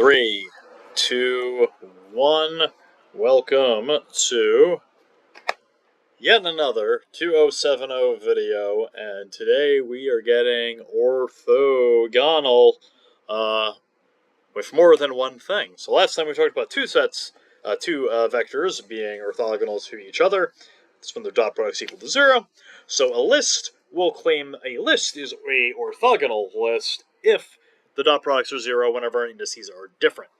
Three, two, one. Welcome to yet another 2070 video, and today we are getting orthogonal with more than one thing. So last time we talked about two vectors being orthogonal to each other. That's when their dot products equal to 0. So a list will claim a list is a orthogonal list if the dot products are 0 whenever indices are different.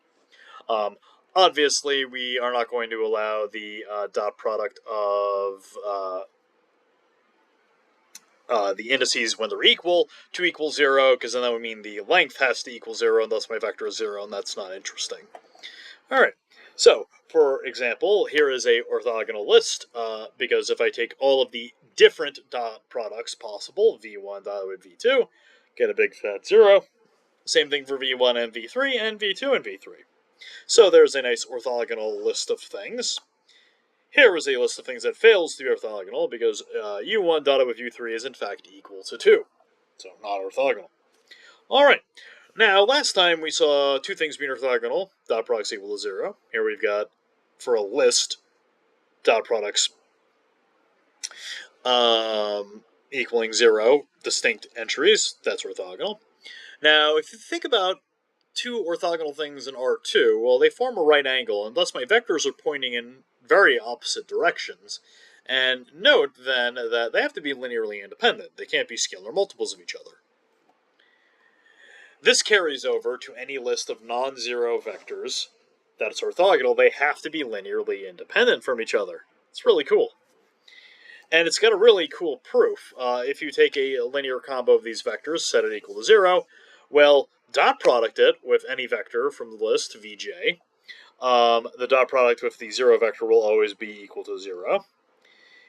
Obviously, we are not going to allow the dot product of the indices when they're equal to equal 0, because then that would mean the length has to equal 0, and thus my vector is 0, and that's not interesting. Alright, so, for example, here is a orthogonal list, because if I take all of the different dot products possible, v1 dot with v2, get a big fat 0. Same thing for v1 and v3, and v2 and v3. So there's a nice orthogonal list of things. Here is a list of things that fails to be orthogonal, because u1 dotted with u3 is in fact equal to 2. So not orthogonal. Alright, now last time we saw two things being orthogonal, dot products equal to 0. Here we've got, for a list, dot products equaling 0, distinct entries. That's orthogonal. Now, if you think about two orthogonal things in R2, well, they form a right angle, and thus my vectors are pointing in very opposite directions. And note, then, that they have to be linearly independent. They can't be scalar multiples of each other. This carries over to any list of non-zero vectors that is orthogonal. They have to be linearly independent from each other. It's really cool. And it's got a really cool proof. If you take a linear combo of these vectors, set it equal to 0, well, dot product it with any vector from the list, vj. The dot product with the 0 vector will always be equal to 0.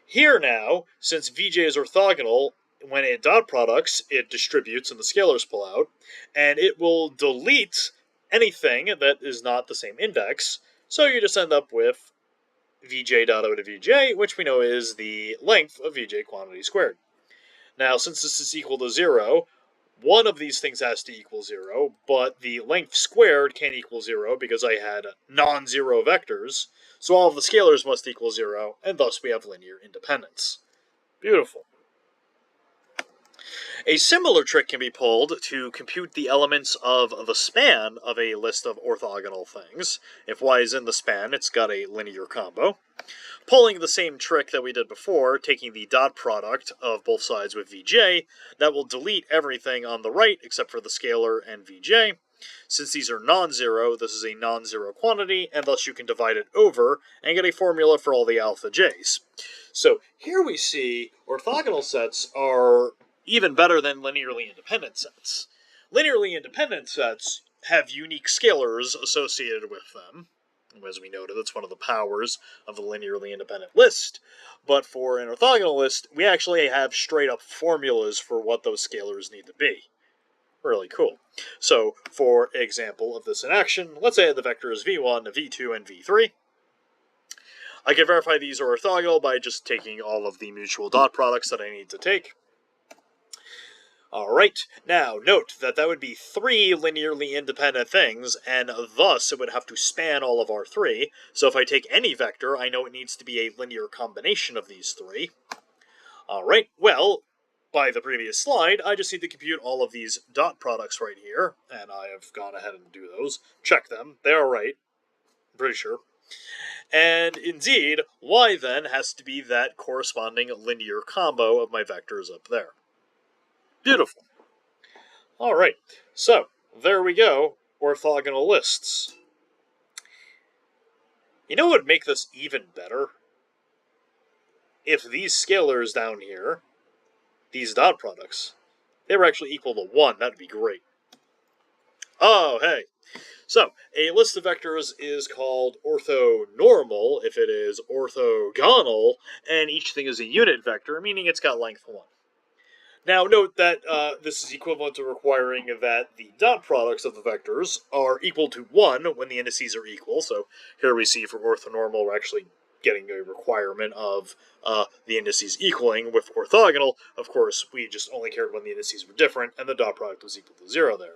Here now, since vj is orthogonal, when it dot products, it distributes and the scalars pull out, and it will delete anything that is not the same index, so you just end up with vj dot out of vj, which we know is the length of vj quantity squared. Now, since this is equal to 0, one of these things has to equal 0, but the length squared can't equal 0 because I had non-zero vectors, so all of the scalars must equal 0, and thus we have linear independence. Beautiful. A similar trick can be pulled to compute the elements of the span of a list of orthogonal things. If y is in the span, it's got a linear combo. Pulling the same trick that we did before, taking the dot product of both sides with vj, that will delete everything on the right except for the scalar and vj. Since these are non-zero, this is a non-zero quantity, and thus you can divide it over and get a formula for all the alpha j's. So here we see orthogonal sets are even better than linearly independent sets. Linearly independent sets have unique scalars associated with them. As we noted, that's one of the powers of a linearly independent list. But for an orthogonal list, we actually have straight-up formulas for what those scalars need to be. Really cool. So, for example of this in action, let's say the vector is v1, v2, and v3. I can verify these are orthogonal by just taking all of the mutual dot products that I need to take. Alright, now note that that would be 3 linearly independent things, and thus it would have to span all of R3, so if I take any vector, I know it needs to be a linear combination of these 3. Alright, well, by the previous slide, I just need to compute all of these dot products right here, and I have gone ahead and do those. Check them, they are right. I'm pretty sure. And indeed, y then has to be that corresponding linear combo of my vectors up there. Beautiful. Alright, so, there we go, orthogonal lists. You know what would make this even better? If these scalars down here, these dot products, they were actually equal to 1, that'd be great. Oh, hey. So, a list of vectors is called orthonormal if it is orthogonal, and each thing is a unit vector, meaning it's got length 1. Now, note that this is equivalent to requiring that the dot products of the vectors are equal to 1 when the indices are equal. So here we see for orthonormal, we're actually getting a requirement of the indices equaling. With orthogonal, of course, we just only cared when the indices were different, and the dot product was equal to 0 there.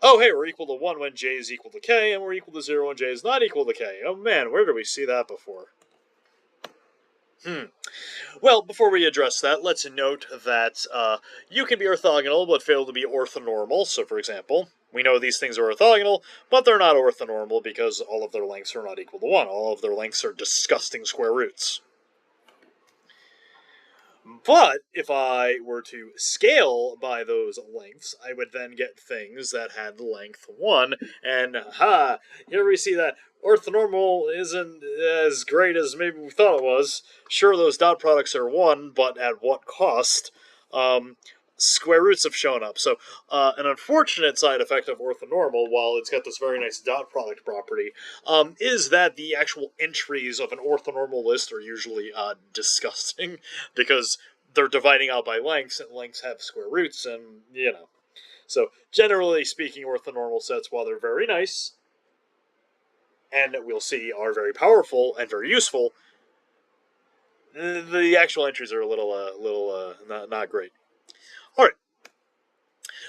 Oh, hey, we're equal to 1 when j is equal to k, and we're equal to 0 when j is not equal to k. Oh man, where did we see that before? Well, before we address that, let's note that you can be orthogonal but fail to be orthonormal. So, for example, we know these things are orthogonal, but they're not orthonormal because all of their lengths are not equal to 1. All of their lengths are disgusting square roots. But if I were to scale by those lengths, I would then get things that had length 1, and here we see that orthonormal isn't as great as maybe we thought it was. Sure, those dot products are 1, but at what cost? Square roots have shown up. So, an unfortunate side effect of orthonormal, while it's got this very nice dot product property, is that the actual entries of an orthonormal list are usually disgusting because they're dividing out by lengths, and lengths have square roots, and So, generally speaking, orthonormal sets, while they're very nice, and we'll see are very powerful and very useful, the actual entries are a little not great. All right.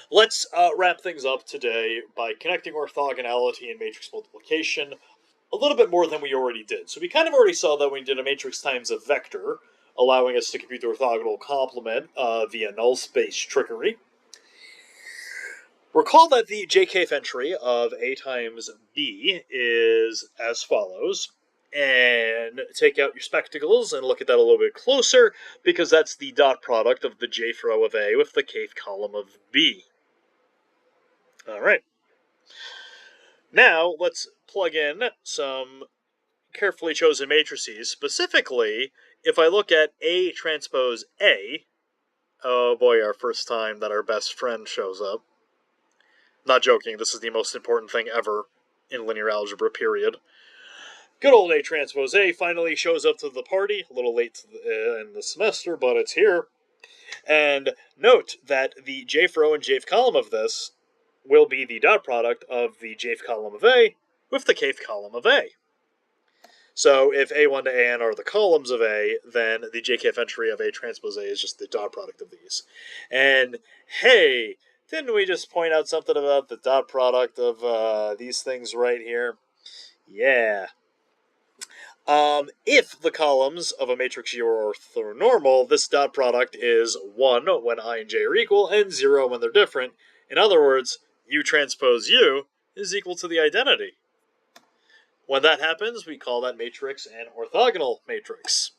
Let's wrap things up today by connecting orthogonality and matrix multiplication a little bit more than we already did. So we kind of already saw that when we did a matrix times a vector, allowing us to compute the orthogonal complement via null space trickery. Recall that the jkth entry of A times B is as follows. And take out your spectacles and look at that a little bit closer, because that's the dot product of the jth row of A with the kth column of B. All right. Now, let's plug in some carefully chosen matrices. Specifically, if I look at A transpose A, oh boy, our first time that our best friend shows up. Not joking, this is the most important thing ever in linear algebra, period. Good old A transpose A finally shows up to the party, a little late in the semester, but it's here. And note that the jth row and jth column of this will be the dot product of the jth column of A with the kth column of A. So if A1 to AN are the columns of A, then the jkth entry of A transpose A is just the dot product of these. And hey, didn't we just point out something about the dot product of these things right here? Yeah. If the columns of a matrix U are orthonormal, this dot product is 1 when I and J are equal, and 0 when they're different. In other words, U transpose U is equal to the identity. When that happens, we call that matrix an orthogonal matrix,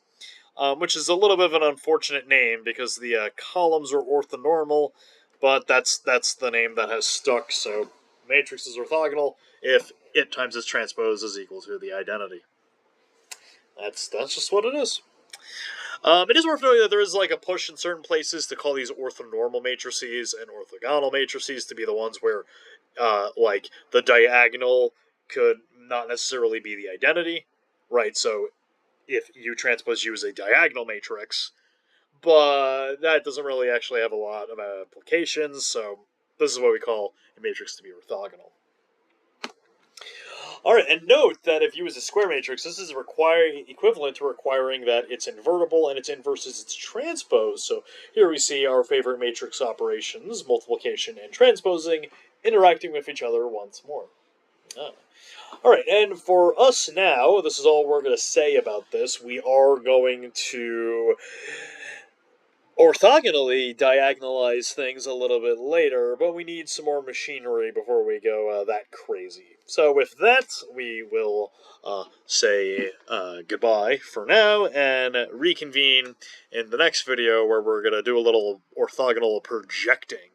which is a little bit of an unfortunate name because the columns are orthonormal, but that's the name that has stuck. So matrix is orthogonal if it times its transpose is equal to the identity. That's just what it is. It is worth noting that there is like a push in certain places to call these orthonormal matrices and orthogonal matrices to be the ones where, like, the diagonal could not necessarily be the identity, right? So if U transpose U is a diagonal matrix, but that doesn't really actually have a lot of applications, so this is what we call a matrix to be orthogonal. All right, and note that if U is a square matrix, this is equivalent to requiring that it's invertible and its inverse is its transpose. So here we see our favorite matrix operations, multiplication and transposing, interacting with each other once more. All right, and for us now, this is all we're going to say about this. We are going to orthogonally diagonalize things a little bit later, but we need some more machinery before we go that crazy. So with that, we will say goodbye for now and reconvene in the next video where we're going to do a little orthogonal projecting.